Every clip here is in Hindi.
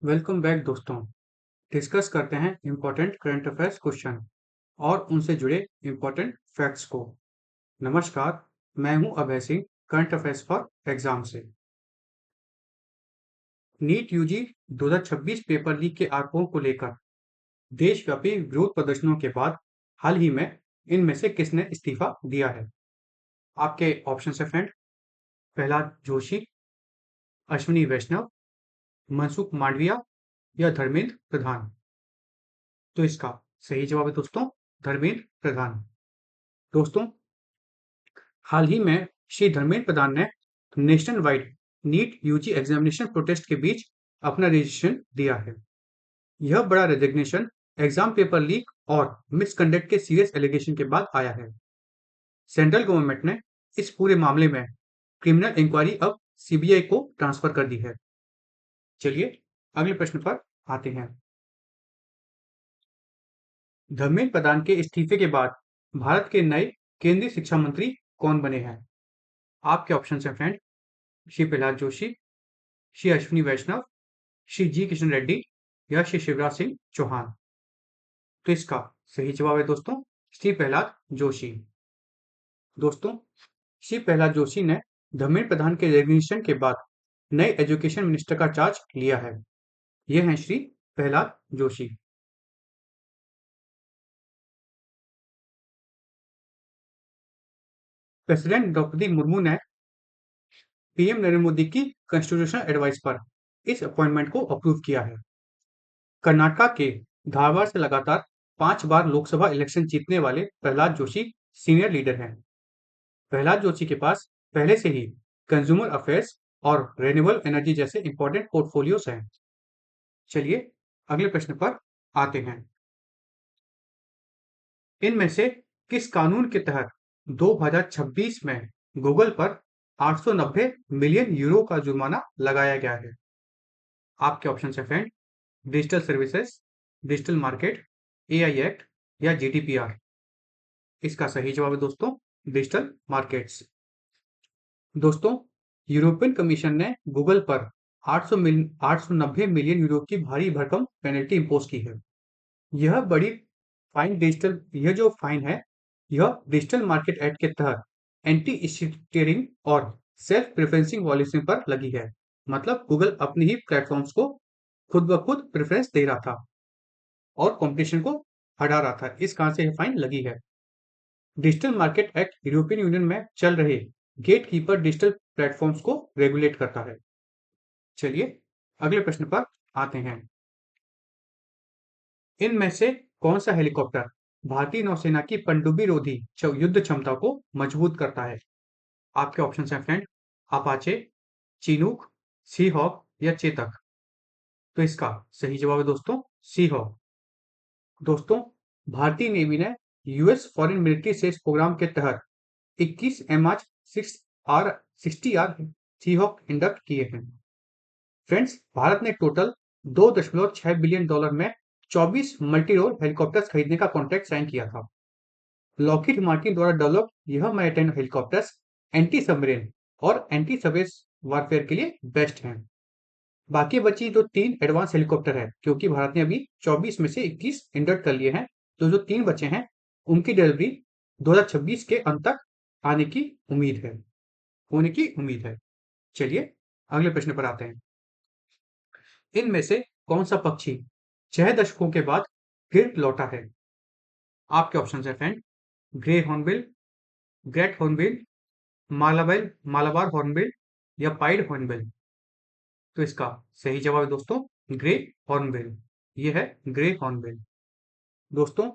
वेलकम बैक दोस्तों। डिस्कस करते हैं इंपॉर्टेंट करंट अफेयर्स क्वेश्चन और उनसे जुड़े इंपॉर्टेंट फैक्ट्स को। नमस्कार, मैं हूं Abhay Singh, current affairs for exam से। नीट यूजी 2026 पेपर लीक के आरोपों को लेकर देशव्यापी विरोध प्रदर्शनों के बाद हाल ही में इनमें से किसने इस्तीफा दिया है? आपके ऑप्शन है फ्रेंड। प्रहलाद जोशी, अश्विनी वैष्णव, मनसुख मांडविया या धर्मेंद्र प्रधान। तो इसका सही जवाब है दोस्तों, धर्मेंद्र प्रधान। दोस्तों, हाल ही में श्री धर्मेंद्र प्रधान ने national wide NEET UG examination protest के बीच अपना रजिस्ट्रेशन दिया है। यह बड़ा रेजिग्नेशन एग्जाम पेपर लीक और मिसकंडक्ट के सीरियस एलिगेशन के बाद आया है। सेंट्रल गवर्नमेंट ने इस पूरे मामले में क्रिमिनल इंक्वायरी अब सीबीआई को ट्रांसफर कर दी है। चलिए अगले प्रश्न पर आते हैं। धर्मेंद्र प्रधान के इस्तीफे के बाद भारत के नए केंद्रीय शिक्षा मंत्री कौन बने हैं? आपके ऑप्शन है फ्रेंड। श्री प्रहलाद जोशी, श्री अश्विनी वैष्णव, श्री जी किशन रेड्डी या श्री शिवराज सिंह चौहान। तो इसका सही जवाब है दोस्तों, श्री प्रहलाद जोशी। दोस्तों, श्री प्रहलाद जोशी ने धर्मेंद्र प्रधान के रेजिग्नेशन के बाद नए एजुकेशन मिनिस्टर का चार्ज लिया है। ये हैं श्री प्रहलाद जोशी। प्रेसिडेंट द्रौपदी मुर्मू ने पीएम नरेंद्र मोदी की कॉन्स्टिट्यूशनल एडवाइस पर इस अपॉइंटमेंट को अप्रूव किया है। कर्नाटक के धारवाड़ से लगातार 5 बार लोकसभा इलेक्शन जीतने वाले प्रहलाद जोशी सीनियर लीडर हैं। प्रहलाद जोशी के पास पहले से ही कंज्यूमर अफेयर्स और रिन्यूएबल एनर्जी जैसे इंपॉर्टेंट पोर्टफोलियोज हैं। चलिए अगले प्रश्न पर आते हैं। इनमें से किस कानून के तहत 2026 में गूगल पर 890 मिलियन यूरो का जुर्माना लगाया गया है? आपके ऑप्शन है friend. Digital services, digital market, AI act या जीडीपीआर। इसका सही जवाब है दोस्तों, डिजिटल मार्केट्स। दोस्तों, यूरोपियन कमीशन ने गूगल पर 890 मिलियन यूरो की भारी भरकम पेनल्टी इंपोज की है। यह बड़ी फाइन यह जो फाइन है, यह डिजिटल मार्केट एक्ट के तहत एंटी स्टीयरिंग और सेल्फ प्रेफरेंसिंग पॉलिसी पर लगी है। मतलब गूगल अपनी ही प्लेटफॉर्म्स को खुद ब खुद प्रेफरेंस दे रहा था और कंपटीशन को हटा रहा था। इस कारण से यह फाइन लगी है। Digital market act European union में चल रहे गेटकीपर डिजिटल प्लेटफॉर्म्स को रेगुलेट करता है। चलिए अगले प्रश्न पर आते हैं। इनमें से कौन सा हेलीकॉप्टर भारतीय नौसेना की पनडुब्बी रोधी युद्ध क्षमता को मजबूत करता है? आपके ऑप्शन हैं फ्रेंड। अपाचे, चिनूक, सी हॉक या चेतक। तो इसका सही जवाब है दोस्तों, सी हॉक। दोस्तों, भारतीय नेवी ने US foreign military sales program के तहत 21 एमआच 60R सी हॉक इंडक्ट किए हैं। फ्रेंड्स, भारत ने टोटल $2.6 बिलियन में 24 मल्टी रोल हेलीकॉप्टर्स खरीदने का कॉन्ट्रैक्ट साइन किया था। लॉकहीड मार्टिन द्वारा डेवलप यह मैरिटाइम हेलीकॉप्टर्स एंटी सबमरीन और एंटी सर्फेस वारफेयर के लिए बेस्ट हैं। बाकी बची जो 3 एडवांस हेलीकॉप्टर है, क्योंकि भारत ने अभी 24 में से 21 इंडक्ट कर लिए हैं, तो जो 3 बचे हैं उनकी डिलीवरी 2026 के अंत तक आने की उम्मीद है होने की उम्मीद है। चलिए अगले प्रश्न पर आते हैं। इनमें से कौन सा पक्षी 6 दशकों के बाद फिर लौटा है? आपके ऑप्शन है friend. Grey hornbill, great hornbill, Malabar hornbill या पाइड हॉर्नबिल। तो इसका सही जवाब है दोस्तों, ग्रे हॉर्नबिल। यह है ग्रे हॉर्नबिल। दोस्तों,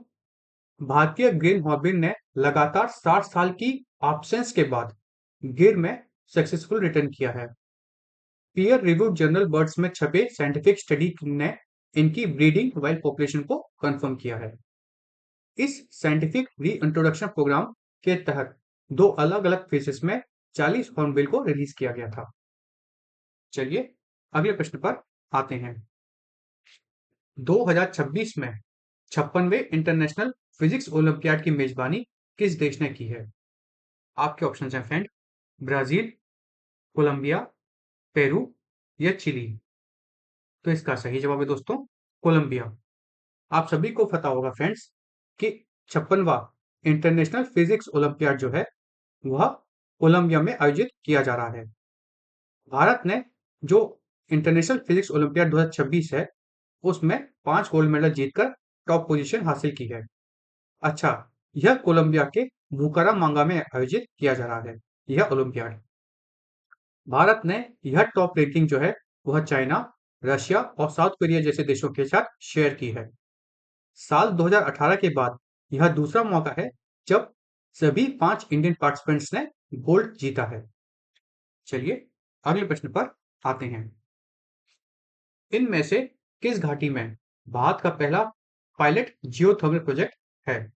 भारतीय ग्रीन हॉर्नबिल ने लगातार 60 साल की एब्सेंस के बाद गिर में सक्सेसफुल रिटर्न किया है। पीयर रिव्यूड जर्नल बर्ड्स में छपे साइंटिफिक स्टडी ने इनकी ब्रीडिंग वाइल्ड पॉपुलेशन को कंफर्म किया है। इस साइंटिफिक रीइंट्रोडक्शन प्रोग्राम के तहत 2 अलग-अलग फेजेस में 40 हॉर्नबिल को रिलीज किया गया था। चलिए अगले प्रश्न पर आते हैं। 2026 में 56वें इंटरनेशनल फिजिक्स ओलंपियाड की मेजबानी किस देश ने की है? आपके ऑप्शन हैं फ्रेंड। ब्राजील, कोलंबिया, पेरू या चिली। तो इसका सही जवाब है दोस्तों कोलंबिया। आप सभी को पता होगा फ्रेंड्स कि 56वां इंटरनेशनल फिजिक्स ओलंपियाड जो है वह कोलंबिया में आयोजित किया जा रहा है। भारत ने जो इंटरनेशनल फिजिक्स ओलंपियाड 2026 है उसमें 5 गोल्ड मेडल जीतकर टॉप पोजीशन हासिल की है। अच्छा, यह कोलंबिया के बुकारामांगा में आयोजित किया जा रहा है यह ओलंपियाड। भारत ने यह टॉप रैंकिंग जो है वह चाइना, रशिया और साउथ कोरिया जैसे देशों के साथ शेयर की है। साल 2018 के बाद यह दूसरा मौका है जब सभी 5 इंडियन पार्टिसिपेंट्स ने गोल्ड जीता है। चलिए अगले प्रश्न पर आते हैं। इनमें से किस घाटी में भारत का पहला पायलट जियोथर्मल प्रोजेक्ट है?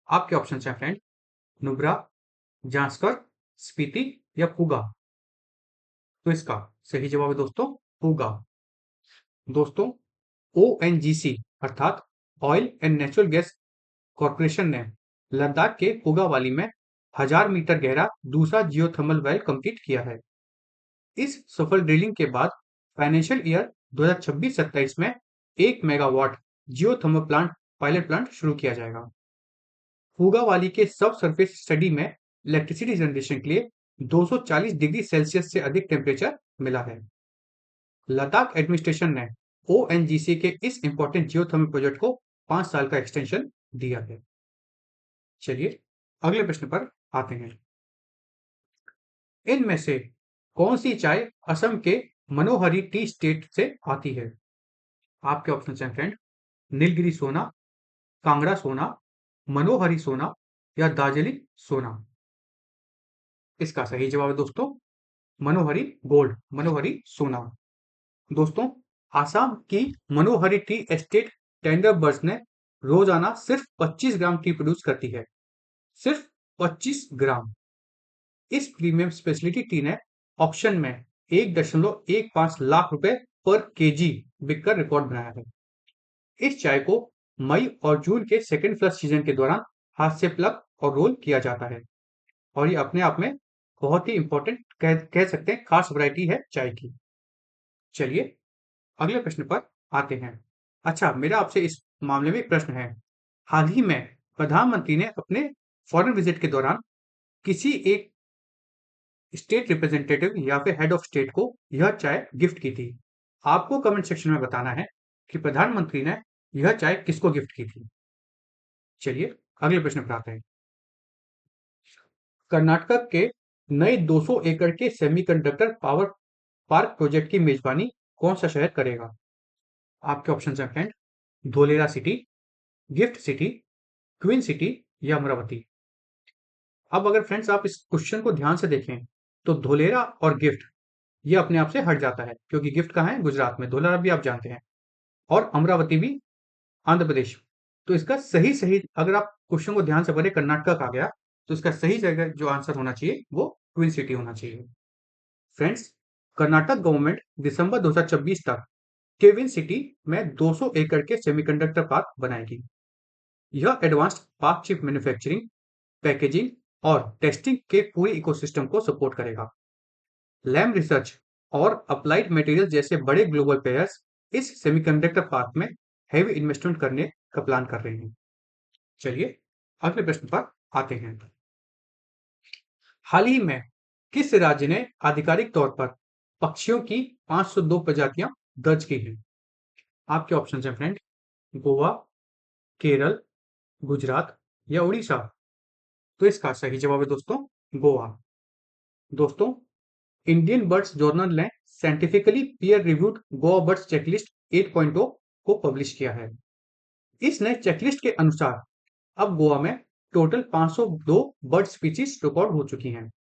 आपके ऑप्शन हैं फ्रेंड, नुब्रा, जांस्कर, स्पीति या पूगा। तो इसका सही जवाब है दोस्तों पूगा। दोस्तों ओएनजीसी अर्थात oil and natural gas corporation ने लद्दाख के पूगा वैली में 1000 मीटर गहरा दूसरा जियोथर्मल वेल कंप्लीट किया है। इस सफल ड्रिलिंग के बाद फाइनेंशियल ईयर 2026-27 में 1 megawatt geothermal plant pilot plant शुरू किया जाएगा। पूगा वैली के सब सरफेस स्टडी में इलेक्ट्रिसिटी जनरेशन के लिए 240 डिग्री सेल्सियस से अधिक टेम्परेचर मिला है। लद्दाख एडमिनिस्ट्रेशन ने ओएनजीसी के इस इंपॉर्टेंट जियोथर्मल प्रोजेक्ट को 5 साल का एक्सटेंशन दिया है। चलिए अगले प्रश्न पर आते हैं। इनमें से कौन सी चाय असम के मनोहरी टी स्टेट से आती है? आपके ऑप्शन हैं फ्रेंड, नीलगिरी सोना, कांगड़ा सोना, मनोहरी सोना या दार्जिलिंग सोना। इसका सही जवाब है दोस्तों मनोहरी गोल्ड, मनोहरी सोना। दोस्तों आसाम की मनोहरी टी एस्टेट टेंडर बर्ड्स ने रोजाना सिर्फ 25 ग्राम टी प्रोड्यूस करती है, सिर्फ 25 ग्राम। इस प्रीमियम स्पेशलिटी टी ने ऑक्शन में 1.15 लाख रुपए पर केजी बिककर रिकॉर्ड बनाया है। इस चाय को मई और जून के सेकेंड फ्लश सीजन के दौरान हाथ से प्लग और रोल किया जाता है और ये अपने आप में बहुत ही इंपॉर्टेंट कह सकते हैं खास वैरायटी है चाय की। चलिए अगले प्रश्न पर आते हैं। अच्छा, मेरा आपसे इस मामले में एक प्रश्न है। हाल ही में प्रधानमंत्री ने अपने फॉरेन विजिट के दौरान किसी एक स्टेट रिप्रेजेंटेटिव या फिर हेड ऑफ स्टेट को यह चाय गिफ्ट की थी। आपको कमेंट सेक्शन में बताना है कि प्रधानमंत्री ने यह चाय किसको गिफ्ट की थी। चलिए अगले प्रश्न पर आते हैं। कर्नाटक के नए 200 एकड़ के सेमीकंडक्टर पावर पार्क प्रोजेक्ट की मेजबानी कौन सा शहर करेगा? आपके ऑप्शन हैं friend, Dholera city, gift city, queen city या अमरावती। अब अगर फ्रेंड्स आप इस क्वेश्चन को ध्यान से देखें तो धोलेरा और गिफ्ट ये अपने आप से हट जाता है क्योंकि गिफ्ट कहाँ है? गुजरात में। धोलेरा भी आप जानते हैं और अमरावती भी आंध्र प्रदेश। तो इसका सही सही अगर आप क्वेश्चन को ध्यान से पढ़े कर्नाटक आ गया तो इसका सही जगह जो आंसर होना चाहिए वो क्वीन सिटी होना चाहिए। फ्रेंड्स कर्नाटक गवर्नमेंट दिसंबर 2026 तक केविन सिटी में 200 एकड़ के सेमीकंडक्टर पार्क बनाएगी। यह advanced park chip manufacturing, packaging और टेस्टिंग के पूरे इकोसिस्टम को सपोर्ट करेगा। लैम रिसर्च और अप्लाइड मटेरियल जैसे बड़े ग्लोबल प्लेयर्स इस सेमीकंडक्टर पार्क में हेवी इन्वेस्टमेंट करने का प्लान कर रहे हैं। चलिए अगले प्रश्न पर आते हैं। हाल ही में किस राज्य ने आधिकारिक तौर पर पक्षियों की 502 प्रजातियां दर्ज की हैं? आपके ऑप्शन हैं फ्रेंड, गोवा, केरल, गुजरात या उड़ीसा। तो इसका सही जवाब है दोस्तों गोवा। दोस्तों इंडियन बर्ड्स जर्नल ने scientifically peer reviewed Goa birds checklist 8.0 को पब्लिश किया है। इस नए चेकलिस्ट के अनुसार अब गोवा में टोटल 502 बर्ड स्पीशीज रिकॉर्ड हो चुकी हैं।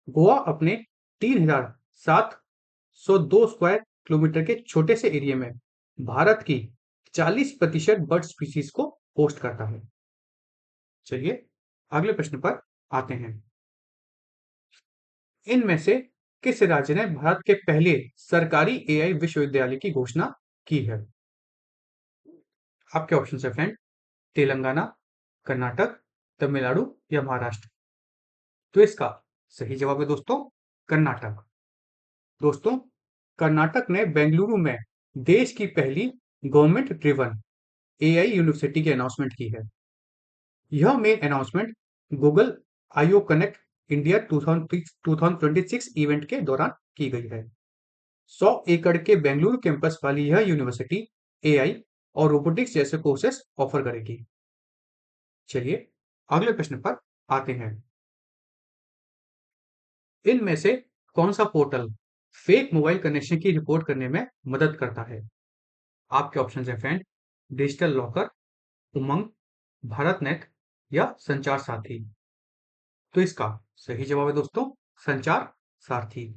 गोवा अपने 3702 स्क्वायर किलोमीटर के छोटे से एरिया में भारत की 40% बर्ड स्पीशीज को होस्ट करता है। चलिए अगले प्रश्न पर आते हैं। इनमें से किस राज्य ने भारत के पहले सरकारी एआई विश्वविद्यालय की घोषणा की है? आपके ऑप्शन है फ्रेंड, तेलंगाना, कर्नाटक, तमिलनाडु या महाराष्ट्र। तो इसका सही जवाब है दोस्तों कर्नाटक। दोस्तों कर्नाटक ने बेंगलुरु में देश की पहली गवर्नमेंट ड्रिवन एआई यूनिवर्सिटी की अनाउंसमेंट की है। यह main announcement Google IO connect India 2026 event के दौरान की गई है। 100 एकड़ के बेंगलुरु कैंपस वाली यह यूनिवर्सिटी एआई और रोबोटिक्स जैसे कोर्सेस ऑफर करेगी। चलिए अगले प्रश्न पर आते हैं। इनमें से कौन सा पोर्टल फेक मोबाइल कनेक्शन की रिपोर्ट करने में मदद करता है? आपके ऑप्शन है फ्रेंड, डिजिटल लॉकर, उमंग, भारत नेट या संचार साथी। तो इसका सही जवाब है दोस्तों, संचार सारथी।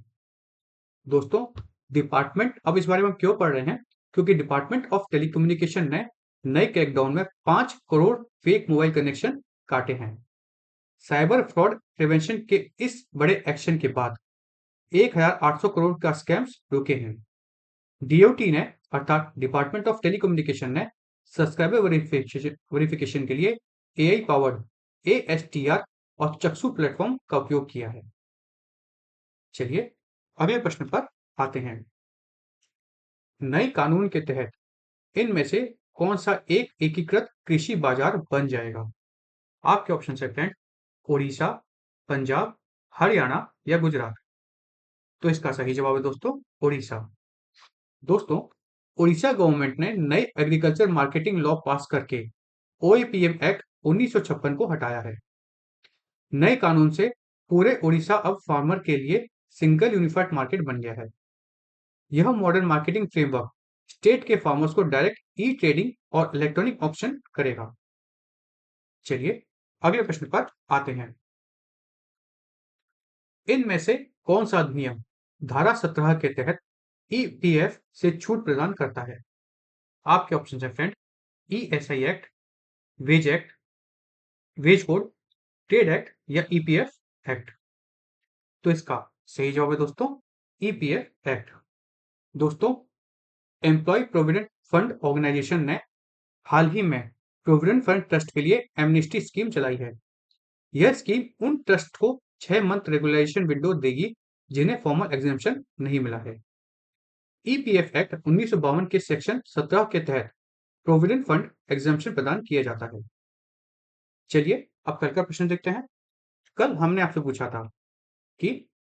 दोस्तों, डिपार्टमेंट, अब इस बारे में हम क्यों पढ़ रहे हैं? क्योंकि डिपार्टमेंट ऑफ टेलीकम्युनिकेशन ने नए क्रैकडाउन में 5 करोड़ फेक मोबाइल कनेक्शन काटे हैं। साइबर फ्रॉड प्रिवेंशन के इस बड़े एक्शन के बाद 1800 करोड़ का स्कैम्स रुके हैं। डीओटी ने, अर्थात डिपार्टमेंट ऑफ टेलीकम्युनिकेशन ने सब्सक्राइबर वेरिफिकेशन के लिए एआई पावर्ड एएसटीआर और चक्षु प्लेटफॉर्म का उपयोग किया है। चलिए अगले प्रश्न पर आते हैं। नए कानून के तहत इनमें से कौन सा एक एकीकृत कृषि बाजार बन जाएगा? आपके ऑप्शन है फ्रेंड, ओडिशा, पंजाब, हरियाणा या गुजरात। तो इसका सही जवाब है दोस्तों, ओडिशा। दोस्तों, ओडिशा गवर्नमेंट ने नए एग्रीकल्चर मार्केटिंग लॉ पास करके ओएपीएम एक्ट 1956 को हटाया है। नए कानून से पूरे ओडिशा अब फार्मर के लिए सिंगल यूनिफाइड मार्केट बन गया है। यह मॉडर्न मार्केटिंग फ्रेमवर्क स्टेट के फार्मर्स को डायरेक्ट ई ट्रेडिंग और इलेक्ट्रॉनिक ऑप्शन करेगा। चलिए अगले प्रश्न पर आते हैं। इनमें से कौन सा अधिनियम धारा 17 के तहत ईपीएफ से छूट प्रदान करता है? आपके ऑप्शन है friend, ESI act, wage act, wage code, trade act या ईपीएफ एक्ट। तो इसका सही जवाब है दोस्तों, ईपीएफ एक्ट। दोस्तों, एम्प्लॉय प्रोविडेंट फंड ऑर्गेनाइजेशन ने हाल ही में प्रोविडेंट फंड ट्रस्ट के लिए एमनेस्टी स्कीम चलाई है। यह स्कीम उन ट्रस्ट को 6 मंथ रेगुलेशन विंडो देगी जिन्हें फॉर्मल एग्जेम्पशन नहीं मिला है। ईपीएफ एक्ट 1952 के सेक्शन 17 के तहत प्रोविडेंट फंड एग्जेम्पशन प्रदान किया जाता है। चलिए अब कल का प्रश्न देखते हैं। कल हमने आपसे पूछा था कि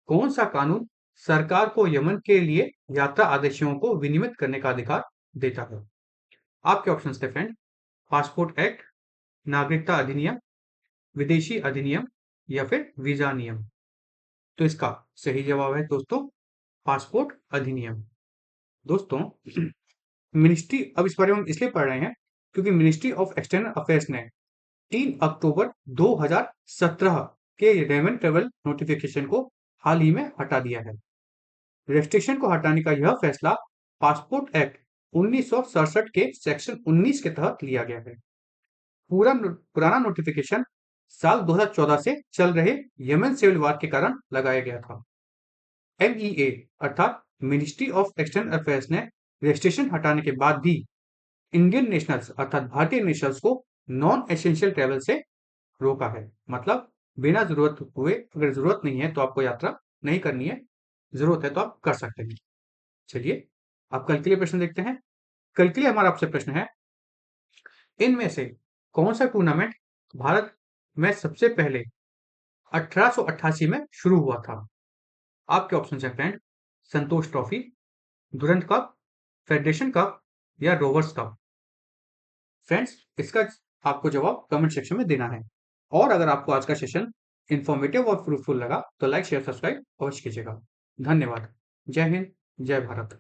कौन सा कानून सरकार को यमन के लिए यात्रा आदेशों को विनियमित करने का अधिकार देता है? आपके ऑप्शन थे फ्रेंड, पासपोर्ट एक्ट, नागरिकता अधिनियम, विदेशी अधिनियम या फिर वीजा नियम। तो इसका सही जवाब है दोस्तों, पासपोर्ट अधिनियम। दोस्तों, मिनिस्ट्री, अब इस बारे में हम इसलिए पढ़ रहे हैं क्योंकि मिनिस्ट्री ऑफ एक्सटर्नल अफेयर्स ने 3 अक्टूबर 2017 के रेमन ट्रेवल नोटिफिकेशन को हाल ही में हटा दिया है। रेस्ट्रिक्शन को हटाने का यह फैसला पासपोर्ट एक्ट 1967 के सेक्शन 19 के तहत लिया गया है। पुराना नोटिफिकेशन साल 2014 से चल रहे यमन सिविल वार के कारण लगाया गया था। एमईए अर्थात मिनिस्ट्री ऑफ एक्सटर्नल अफेयर्स ने रेस्ट्रिक्शन हटाने के बाद भी इंडियन नेशनल्स अर्थात भारतीय नेशनल्स को नॉन एसेंशियल ट्रेवल से रोका है। मतलब बिना जरूरत हुए, अगर जरूरत नहीं है तो आपको यात्रा नहीं करनी है, जरूरत है तो आप कर सकते हैं। चलिए अब कल के लिए प्रश्न देखते हैं। कल के लिए हमारा आपसे प्रश्न है, इनमें से कौन सा टूर्नामेंट भारत में सबसे पहले 1888 में शुरू हुआ था? आपके ऑप्शन है फ्रेंड, संतोष ट्रॉफी, दुरंत कप, फेडरेशन कप या रोवर्स कप। फ्रेंड्स, इसका आपको जवाब कमेंट सेक्शन में देना है। और अगर आपको आज का सेशन इंफॉर्मेटिव और फ्रूटफुल लगा तो लाइक शेयर सब्सक्राइब अवश्य कीजिएगा। धन्यवाद। जय हिंद, जय भारत।